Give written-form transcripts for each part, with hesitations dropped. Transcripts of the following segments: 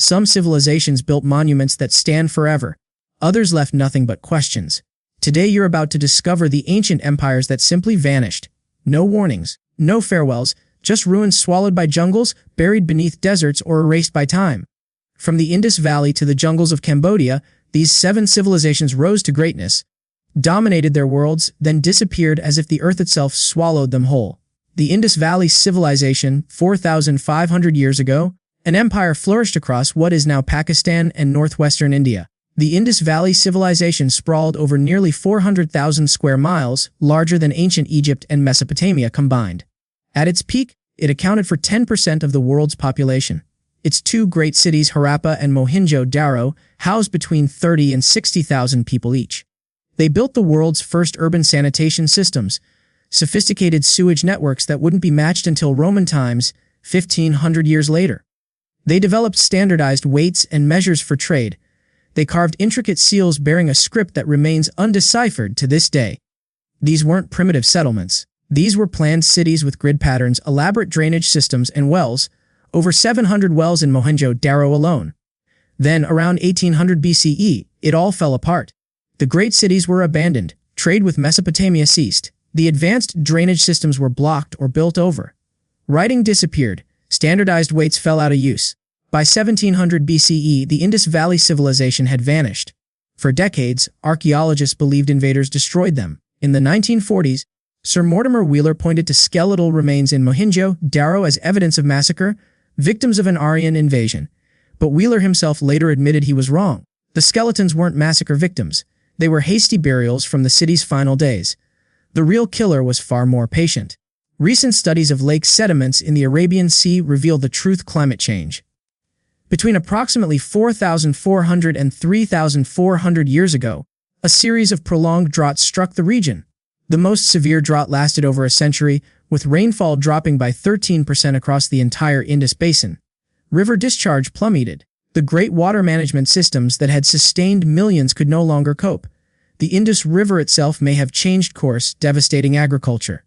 Some civilizations built monuments that stand forever. Others left nothing but questions. Today you're about to discover the ancient empires that simply vanished. No warnings, no farewells, just ruins swallowed by jungles, buried beneath deserts, or erased by time. From the Indus Valley to the jungles of Cambodia, these 7 civilizations rose to greatness, dominated their worlds, then disappeared as if the earth itself swallowed them whole. The Indus Valley civilization, 4,500 years ago, an empire flourished across what is now Pakistan and northwestern India. The Indus Valley civilization sprawled over nearly 400,000 square miles, larger than ancient Egypt and Mesopotamia combined. At its peak, it accounted for 10% of the world's population. Its 2 great cities, Harappa and Mohenjo-Daro, housed between 30 and 60,000 people each. They built the world's first urban sanitation systems, sophisticated sewage networks that wouldn't be matched until Roman times, 1,500 years later. They developed standardized weights and measures for trade. They carved intricate seals bearing a script that remains undeciphered to this day. These weren't primitive settlements. These were planned cities with grid patterns, elaborate drainage systems, and wells, over 700 wells in Mohenjo-Daro alone. Then, around 1800 BCE, it all fell apart. The great cities were abandoned, trade with Mesopotamia ceased, the advanced drainage systems were blocked or built over. Writing disappeared, standardized weights fell out of use. By 1700 BCE, the Indus Valley civilization had vanished. For decades, archaeologists believed invaders destroyed them. In the 1940s, Sir Mortimer Wheeler pointed to skeletal remains in Mohenjo-Daro as evidence of massacre, victims of an Aryan invasion. But Wheeler himself later admitted he was wrong. The skeletons weren't massacre victims. They were hasty burials from the city's final days. The real killer was far more patient. Recent studies of lake sediments in the Arabian Sea reveal the truth: climate change. Between approximately 4,400 and 3,400 years ago, a series of prolonged droughts struck the region. The most severe drought lasted over a century, with rainfall dropping by 13% across the entire Indus Basin. River discharge plummeted. The great water management systems that had sustained millions could no longer cope. The Indus River itself may have changed course, devastating agriculture.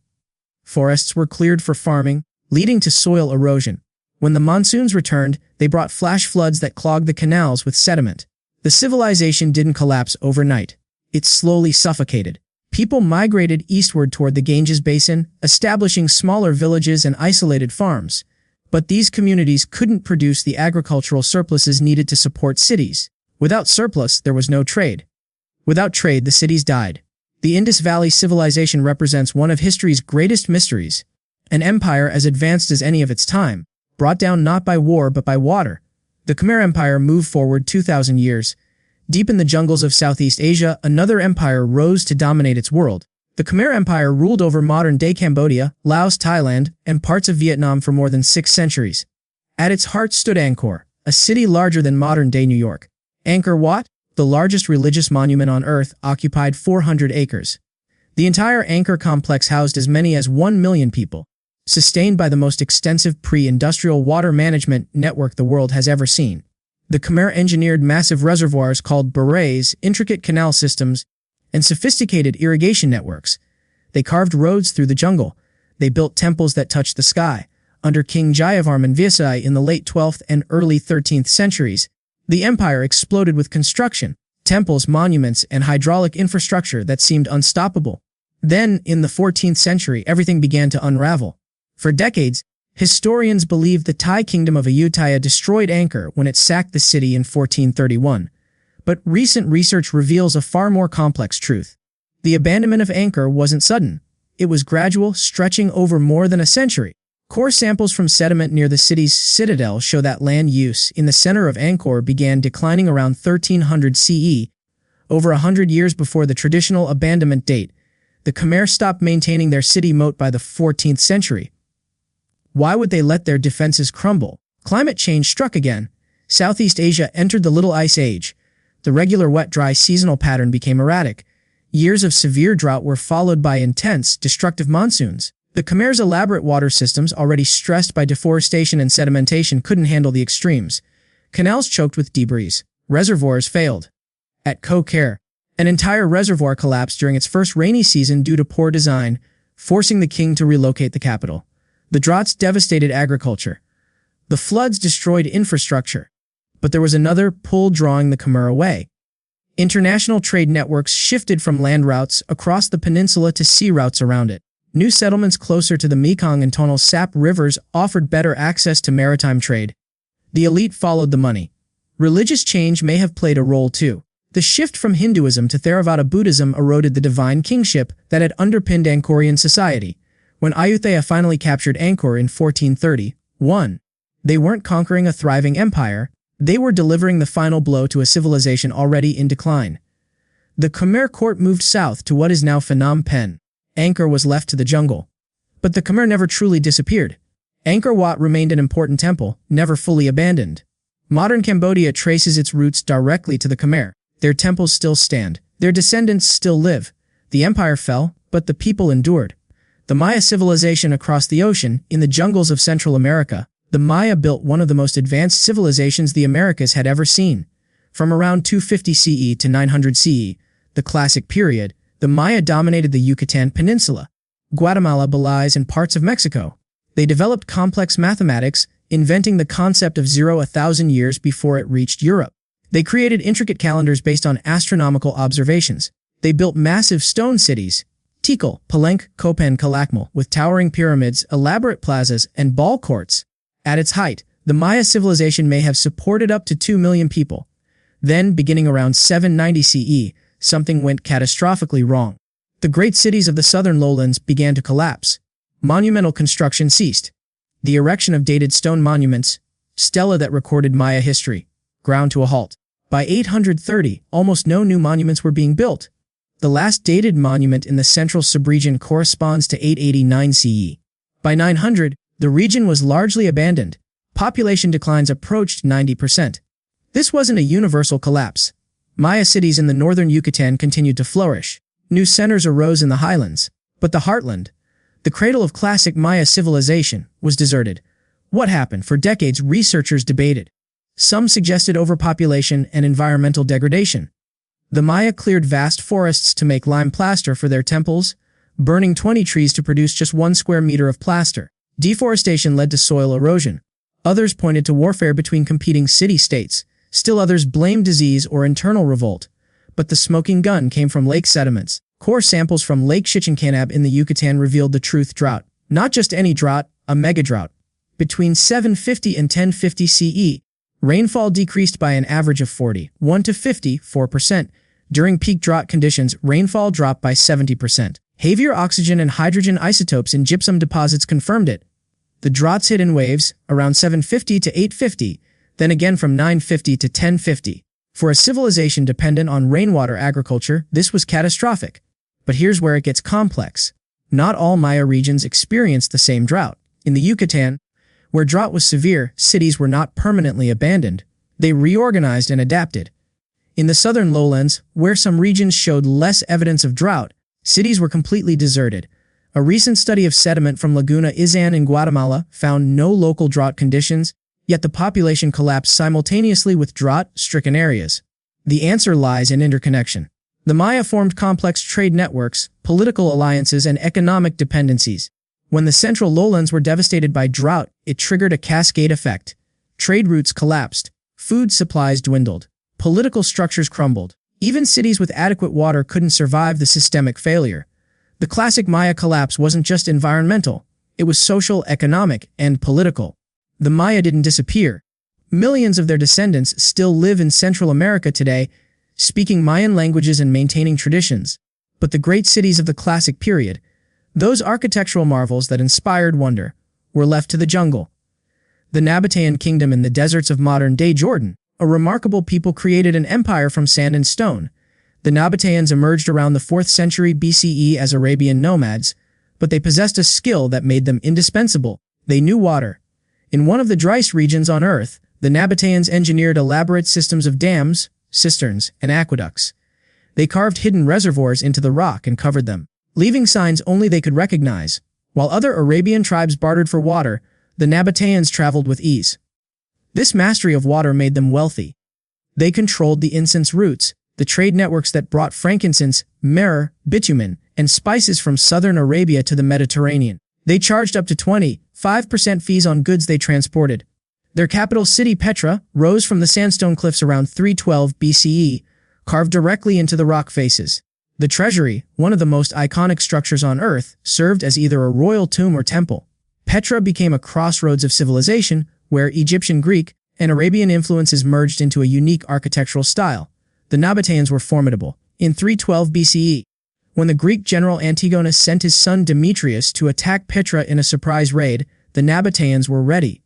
Forests were cleared for farming, leading to soil erosion. When the monsoons returned, they brought flash floods that clogged the canals with sediment. The civilization didn't collapse overnight. It slowly suffocated. People migrated eastward toward the Ganges Basin, establishing smaller villages and isolated farms. But these communities couldn't produce the agricultural surpluses needed to support cities. Without surplus, there was no trade. Without trade, the cities died. The Indus Valley civilization represents one of history's greatest mysteries. An empire as advanced as any of its time, brought down not by war but by water. The Khmer Empire moved forward 2,000 years. Deep in the jungles of Southeast Asia, another empire rose to dominate its world. The Khmer Empire ruled over modern-day Cambodia, Laos, Thailand, and parts of Vietnam for more than 6 centuries. At its heart stood Angkor, a city larger than modern-day New York. Angkor Wat, the largest religious monument on Earth, occupied 400 acres. The entire Angkor complex housed as many as 1 million people, sustained by the most extensive pre-industrial water management network the world has ever seen. The Khmer engineered massive reservoirs called barays, intricate canal systems, and sophisticated irrigation networks. They carved roads through the jungle. They built temples that touched the sky. Under King Jayavarman Visai in the late 12th and early 13th centuries, the empire exploded with construction, temples, monuments, and hydraulic infrastructure that seemed unstoppable. Then, in the 14th century, everything began to unravel. For decades, historians believe the Thai kingdom of Ayutthaya destroyed Angkor when it sacked the city in 1431. But recent research reveals a far more complex truth. The abandonment of Angkor wasn't sudden. It was gradual, stretching over more than a century. Core samples from sediment near the city's citadel show that land use in the center of Angkor began declining around 1300 CE, over 100 years before the traditional abandonment date. The Khmer stopped maintaining their city moat by the 14th century. Why would they let their defenses crumble? Climate change struck again. Southeast Asia entered the Little Ice Age. The regular wet-dry seasonal pattern became erratic. Years of severe drought were followed by intense, destructive monsoons. The Khmer's elaborate water systems, already stressed by deforestation and sedimentation, couldn't handle the extremes. Canals choked with debris. Reservoirs failed. At Kokare, an entire reservoir collapsed during its first rainy season due to poor design, forcing the king to relocate the capital. The droughts devastated agriculture. The floods destroyed infrastructure. But there was another pull drawing the Khmer away. International trade networks shifted from land routes across the peninsula to sea routes around it. New settlements closer to the Mekong and Tonle Sap rivers offered better access to maritime trade. The elite followed the money. Religious change may have played a role too. The shift from Hinduism to Theravada Buddhism eroded the divine kingship that had underpinned Angkorian society. When Ayutthaya finally captured Angkor in 1431, they weren't conquering a thriving empire, they were delivering the final blow to a civilization already in decline. The Khmer court moved south to what is now Phnom Penh. Angkor was left to the jungle. But the Khmer never truly disappeared. Angkor Wat remained an important temple, never fully abandoned. Modern Cambodia traces its roots directly to the Khmer. Their temples still stand. Their descendants still live. The empire fell, but the people endured. The Maya civilization across the ocean, in the jungles of Central America, the Maya built one of the most advanced civilizations the Americas had ever seen. From around 250 CE to 900 CE, the classic period, the Maya dominated the Yucatan Peninsula, Guatemala, Belize, and parts of Mexico. They developed complex mathematics, inventing the concept of 1,000 years before it reached Europe. They created intricate calendars based on astronomical observations. They built massive stone cities, Tikal, Palenque, Copan, Calakmul, with towering pyramids, elaborate plazas, and ball courts. At its height, the Maya civilization may have supported up to 2 million people. Then, beginning around 790 CE, something went catastrophically wrong. The great cities of the southern lowlands began to collapse. Monumental construction ceased. The erection of dated stone monuments, stela that recorded Maya history, ground to a halt. By 830, almost no new monuments were being built. The last dated monument in the central subregion corresponds to 889 CE. By 900, the region was largely abandoned. Population declines approached 90%. This wasn't a universal collapse. Maya cities in the northern Yucatan continued to flourish. New centers arose in the highlands. But the heartland, the cradle of classic Maya civilization, was deserted. What happened? For decades, researchers debated. Some suggested overpopulation and environmental degradation. The Maya cleared vast forests to make lime plaster for their temples, burning 20 trees to produce just 1 square meter of plaster. Deforestation led to soil erosion. Others pointed to warfare between competing city-states. Still others blamed disease or internal revolt. But the smoking gun came from lake sediments. Core samples from Lake Chichincanab in the Yucatan revealed the truth: drought. Not just any drought, a mega-drought. Between 750 and 1050 CE, rainfall decreased by an average of 41 to 54%. During peak drought conditions, rainfall dropped by 70%. Heavier oxygen and hydrogen isotopes in gypsum deposits confirmed it. The droughts hit in waves, around 750 to 850, then again from 950 to 1050. For a civilization dependent on rainwater agriculture, this was catastrophic. But here's where it gets complex. Not all Maya regions experienced the same drought. In the Yucatan, where drought was severe, cities were not permanently abandoned. They reorganized and adapted. In the southern lowlands, where some regions showed less evidence of drought, cities were completely deserted. A recent study of sediment from Laguna Izan in Guatemala found no local drought conditions, yet the population collapsed simultaneously with drought-stricken areas. The answer lies in interconnection. The Maya formed complex trade networks, political alliances, and economic dependencies. When the central lowlands were devastated by drought, it triggered a cascade effect. Trade routes collapsed, food supplies dwindled, political structures crumbled. Even cities with adequate water couldn't survive the systemic failure. The classic Maya collapse wasn't just environmental, it was social, economic, and political. The Maya didn't disappear. Millions of their descendants still live in Central America today, speaking Mayan languages and maintaining traditions. But the great cities of the classic period, those architectural marvels that inspired wonder, were left to the jungle. The Nabatean kingdom in the deserts of modern-day Jordan, a remarkable people, created an empire from sand and stone. The Nabateans emerged around the 4th century BCE as Arabian nomads, but they possessed a skill that made them indispensable. They knew water. In one of the driest regions on Earth, the Nabateans engineered elaborate systems of dams, cisterns, and aqueducts. They carved hidden reservoirs into the rock and covered them, leaving signs only they could recognize. While other Arabian tribes bartered for water, the Nabateans traveled with ease. This mastery of water made them wealthy. They controlled the incense routes, the trade networks that brought frankincense, myrrh, bitumen, and spices from southern Arabia to the Mediterranean. They charged up to 25% fees on goods they transported. Their capital city, Petra, rose from the sandstone cliffs around 312 BCE, carved directly into the rock faces. The treasury, one of the most iconic structures on Earth, served as either a royal tomb or temple. Petra became a crossroads of civilization, where Egyptian, Greek, and Arabian influences merged into a unique architectural style. The Nabateans were formidable. In 312 BCE, when the Greek general Antigonus sent his son Demetrius to attack Petra in a surprise raid, the Nabateans were ready.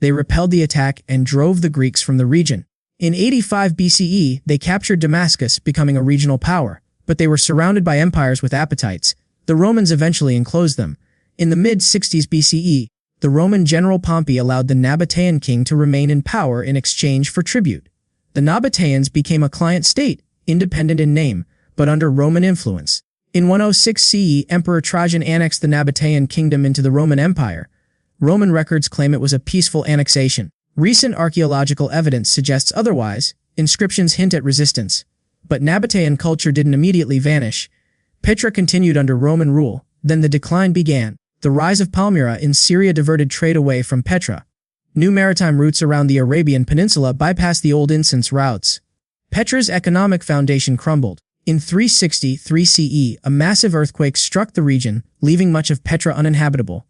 They repelled the attack and drove the Greeks from the region. In 85 BCE, they captured Damascus, becoming a regional power, but they were surrounded by empires with appetites. The Romans eventually enclosed them. In the mid-60s BCE, the Roman general Pompey allowed the Nabatean king to remain in power in exchange for tribute. The Nabateans became a client state, independent in name, but under Roman influence. In 106 CE, Emperor Trajan annexed the Nabatean kingdom into the Roman Empire. Roman records claim it was a peaceful annexation. Recent archaeological evidence suggests otherwise. Inscriptions hint at resistance. But Nabatean culture didn't immediately vanish. Petra continued under Roman rule. Then the decline began. The rise of Palmyra in Syria diverted trade away from Petra. New maritime routes around the Arabian Peninsula bypassed the old incense routes. Petra's economic foundation crumbled. In 363 CE, a massive earthquake struck the region, leaving much of Petra uninhabitable.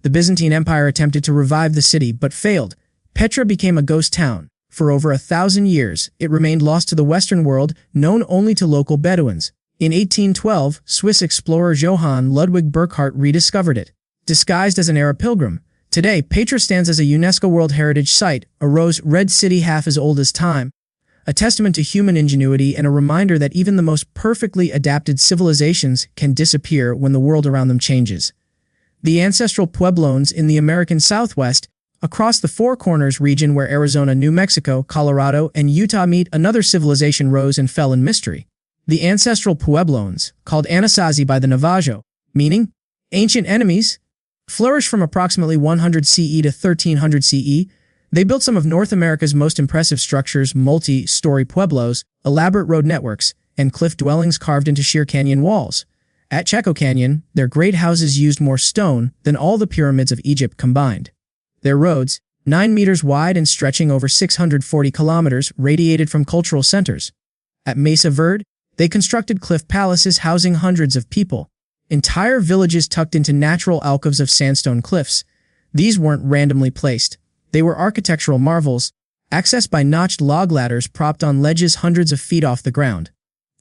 The Byzantine Empire attempted to revive the city but failed. Petra became a ghost town. For over 1,000 years, it remained lost to the Western world, known only to local Bedouins. In 1812, Swiss explorer Johann Ludwig Burckhardt rediscovered it. Disguised as an Arab pilgrim, today Petra stands as a UNESCO World Heritage Site, a rose red city half as old as time. A testament to human ingenuity and a reminder that even the most perfectly adapted civilizations can disappear when the world around them changes. The ancestral Pueblones in the American Southwest, across the Four Corners region where Arizona, New Mexico, Colorado, and Utah meet, another civilization rose and fell in mystery. The ancestral Pueblones, called Anasazi by the Navajo, meaning ancient enemies, flourished from approximately 100 CE to 1300 CE. They built some of North America's most impressive structures: multi-story pueblos, elaborate road networks, and cliff dwellings carved into sheer canyon walls. At Chaco Canyon, their great houses used more stone than all the pyramids of Egypt combined. Their roads, 9 meters wide and stretching over 640 kilometers, radiated from cultural centers. At Mesa Verde, they constructed cliff palaces housing hundreds of people. Entire villages tucked into natural alcoves of sandstone cliffs. These weren't randomly placed. They were architectural marvels, accessed by notched log ladders propped on ledges hundreds of feet off the ground.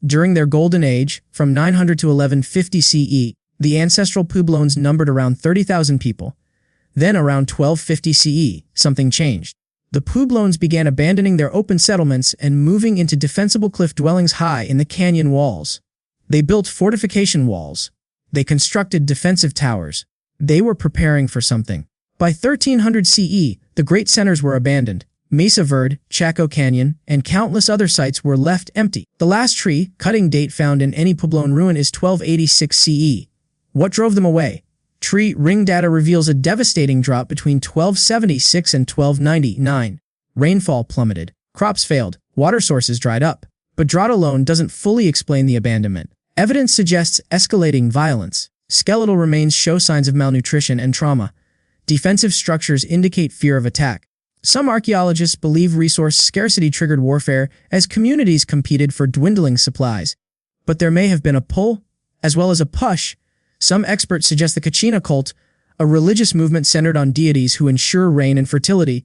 During their golden age, from 900 to 1150 CE, the ancestral Pueblones numbered around 30,000 people. Then around 1250 CE, something changed. The Pueblones began abandoning their open settlements and moving into defensible cliff dwellings high in the canyon walls. They built fortification walls. They constructed defensive towers. They were preparing for something. By 1300 CE, the great centers were abandoned. Mesa Verde, Chaco Canyon, and countless other sites were left empty. The last tree-cutting date found in any Puebloan ruin is 1286 CE. What drove them away? Tree ring data reveals a devastating drop between 1276 and 1299. Rainfall plummeted. Crops failed. Water sources dried up. But drought alone doesn't fully explain the abandonment. Evidence suggests escalating violence. Skeletal remains show signs of malnutrition and trauma. Defensive structures indicate fear of attack. Some archaeologists believe resource scarcity triggered warfare as communities competed for dwindling supplies. But there may have been a pull, as well as a push. Some experts suggest the Kachina cult, a religious movement centered on deities who ensure rain and fertility,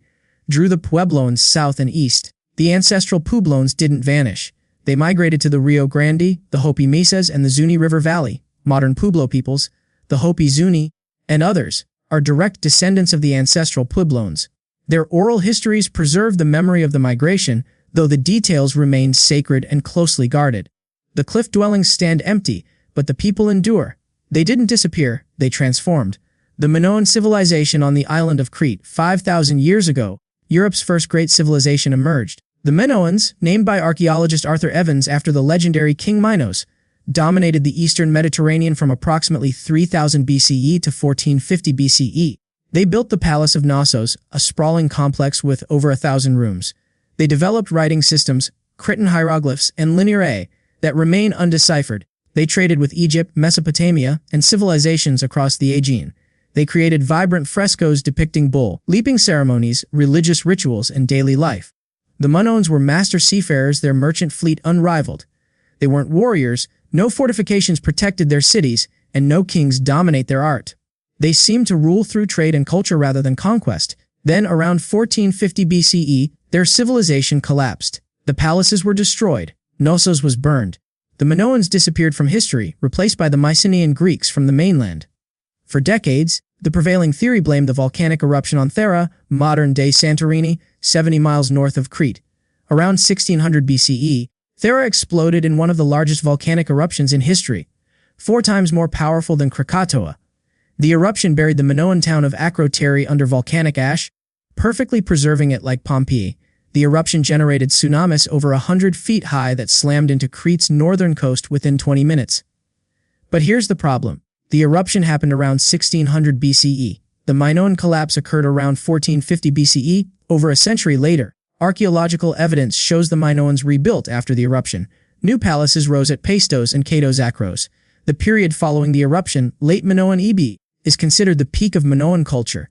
drew the Pueblones south and east. The ancestral Pueblones didn't vanish. They migrated to the Rio Grande, the Hopi Mesas, and the Zuni River Valley. Modern Pueblo peoples, the Hopi Zuni, and others, are direct descendants of the ancestral Pueblones. Their oral histories preserve the memory of the migration, though the details remain sacred and closely guarded. The cliff dwellings stand empty, but the people endure. They didn't disappear, they transformed. The Minoan civilization on the island of Crete, 5,000 years ago, Europe's first great civilization emerged. The Minoans, named by archaeologist Arthur Evans after the legendary King Minos, dominated the eastern Mediterranean from approximately 3000 BCE to 1450 BCE. They built the Palace of Knossos, a sprawling complex with over 1,000 rooms. They developed writing systems, Cretan hieroglyphs, and linear that remain undeciphered. They traded with Egypt, Mesopotamia, and civilizations across the Aegean. They created vibrant frescoes depicting bull leaping ceremonies, religious rituals, and daily life. The Minoans were master seafarers, their merchant fleet unrivaled. They weren't warriors, no fortifications protected their cities, and no kings dominate their art. They seemed to rule through trade and culture rather than conquest. Then, around 1450 BCE, their civilization collapsed. The palaces were destroyed. Knossos was burned. The Minoans disappeared from history, replaced by the Mycenaean Greeks from the mainland. For decades, the prevailing theory blamed the volcanic eruption on Thera, modern-day Santorini, 70 miles north of Crete. Around 1600 BCE, Thera exploded in one of the largest volcanic eruptions in history, 4 times more powerful than Krakatoa. The eruption buried the Minoan town of Akrotiri under volcanic ash, perfectly preserving it like Pompeii. The eruption generated tsunamis over 100 feet high that slammed into Crete's northern coast within 20 minutes. But here's the problem. The eruption happened around 1600 BCE. The Minoan collapse occurred around 1450 BCE, over a century later. Archaeological evidence shows the Minoans rebuilt after the eruption. New palaces rose at Paistos and Katos Akros. The period following the eruption, late Minoan EB, is considered the peak of Minoan culture.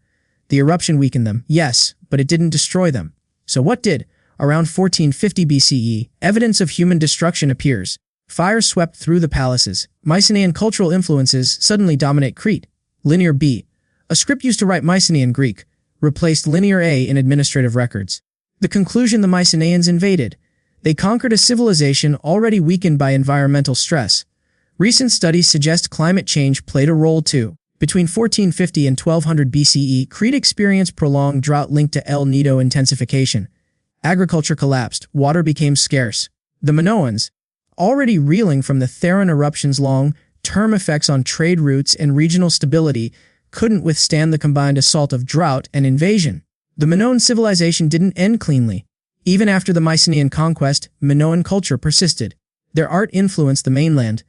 The eruption weakened them, yes, but it didn't destroy them. So what did? Around 1450 BCE, evidence of human destruction appears. Fire swept through the palaces. Mycenaean cultural influences suddenly dominate Crete. Linear B, a script used to write Mycenaean Greek, replaced Linear A in administrative records. The conclusion: the Mycenaeans invaded. They conquered a civilization already weakened by environmental stress. Recent studies suggest climate change played a role too. Between 1450 and 1200 BCE, Crete experienced prolonged drought linked to El Nido intensification. Agriculture collapsed, water became scarce. The Minoans, already reeling from the Theran eruption's long-term effects on trade routes and regional stability, couldn't withstand the combined assault of drought and invasion. The Minoan civilization didn't end cleanly. Even after the Mycenaean conquest, Minoan culture persisted. Their art influenced the mainland.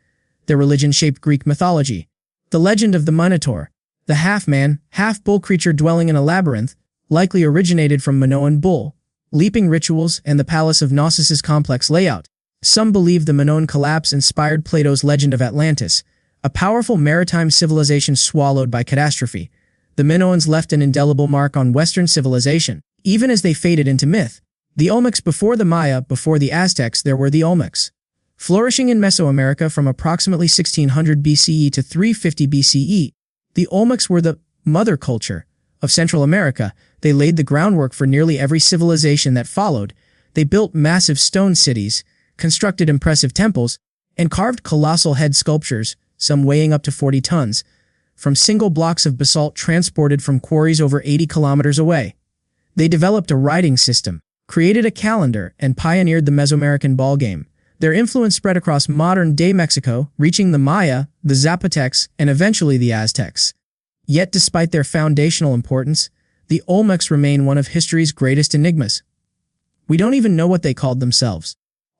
Their religion shaped Greek mythology. The legend of the Minotaur, the half-man, half-bull creature dwelling in a labyrinth, likely originated from Minoan bull leaping rituals and the Palace of Knossos' complex layout. Some believe the Minoan collapse inspired Plato's legend of Atlantis, a powerful maritime civilization swallowed by catastrophe. The Minoans left an indelible mark on Western civilization, even as they faded into myth. The Olmecs before the Maya, before the Aztecs, there were the Olmecs. Flourishing in Mesoamerica from approximately 1600 BCE to 350 BCE, the Olmecs were the mother culture of Central America. They laid the groundwork for nearly every civilization that followed. They built massive stone cities, constructed impressive temples, and carved colossal head sculptures, some weighing up to 40 tons, from single blocks of basalt transported from quarries over 80 kilometers away. They developed a writing system, created a calendar, and pioneered the Mesoamerican ballgame. Their influence spread across modern-day Mexico, reaching the Maya, the Zapotecs, and eventually the Aztecs. Yet despite their foundational importance, the Olmecs remain one of history's greatest enigmas. We don't even know what they called themselves.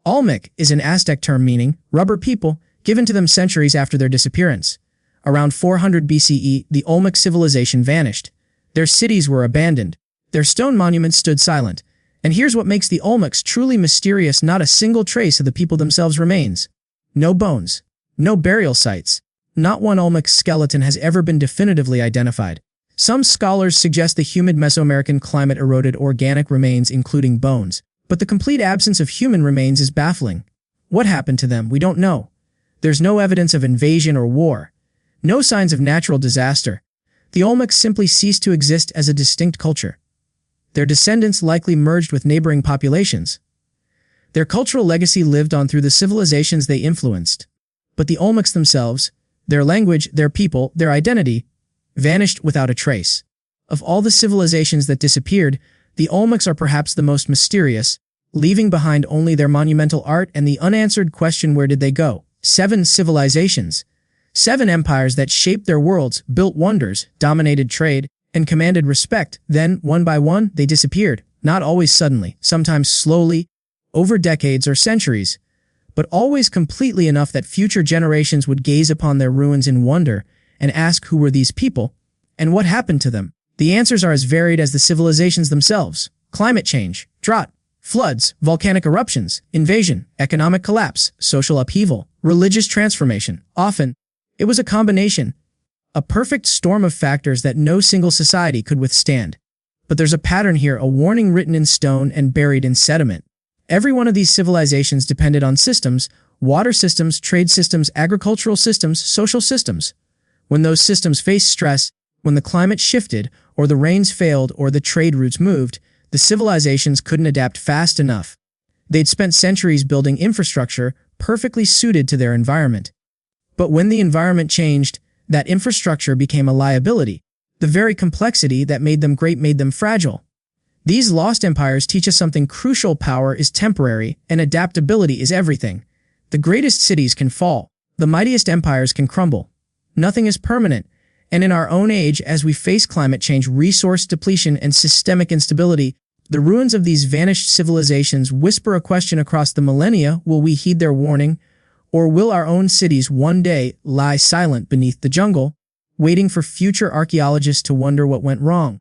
Olmec is an Aztec term meaning rubber people, given to them centuries after their disappearance. Around 400 BCE, the Olmec civilization vanished. Their cities were abandoned. Their stone monuments stood silent. And here's what makes the Olmecs truly mysterious: not a single trace of the people themselves remains. No bones. No burial sites. Not one Olmec skeleton has ever been definitively identified. Some scholars suggest the humid Mesoamerican climate eroded organic remains, including bones. But the complete absence of human remains is baffling. What happened to them? We don't know. There's no evidence of invasion or war. No signs of natural disaster. The Olmecs simply ceased to exist as a distinct culture. Their descendants likely merged with neighboring populations. Their cultural legacy lived on through the civilizations they influenced. But the Olmecs themselves, their language, their people, their identity, vanished without a trace. Of all the civilizations that disappeared, the Olmecs are perhaps the most mysterious, leaving behind only their monumental art and the unanswered question: where did they go? 7 civilizations. 7 empires that shaped their worlds, built wonders, dominated trade, and commanded respect. Then, one by one, they disappeared. Not always suddenly, sometimes slowly, over decades or centuries, but always completely enough that future generations would gaze upon their ruins in wonder and ask, who were these people, and what happened to them? The answers are as varied as the civilizations themselves. Climate change, drought, floods, volcanic eruptions, invasion, economic collapse, social upheaval, religious transformation. Often, it was a combination A perfect storm of factors that no single society could withstand. But there's a pattern here, a warning written in stone and buried in sediment. Every one of these civilizations depended on systems, water systems, trade systems, agricultural systems, social systems. When those systems faced stress, when the climate shifted, or the rains failed, or the trade routes moved, the civilizations couldn't adapt fast enough. They'd spent centuries building infrastructure perfectly suited to their environment. But when the environment changed, that infrastructure became a liability. The very complexity that made them great made them fragile. These lost empires teach us something crucial: power is temporary, and adaptability is everything. The greatest cities can fall. The mightiest empires can crumble. Nothing is permanent. And in our own age, as we face climate change, resource depletion, and systemic instability, the ruins of these vanished civilizations whisper a question across the millennia: will we heed their warning? Or will our own cities one day lie silent beneath the jungle, waiting for future archaeologists to wonder what went wrong?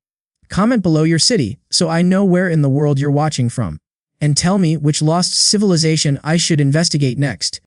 Comment below your city, so I know where in the world you're watching from. And tell me which lost civilization I should investigate next.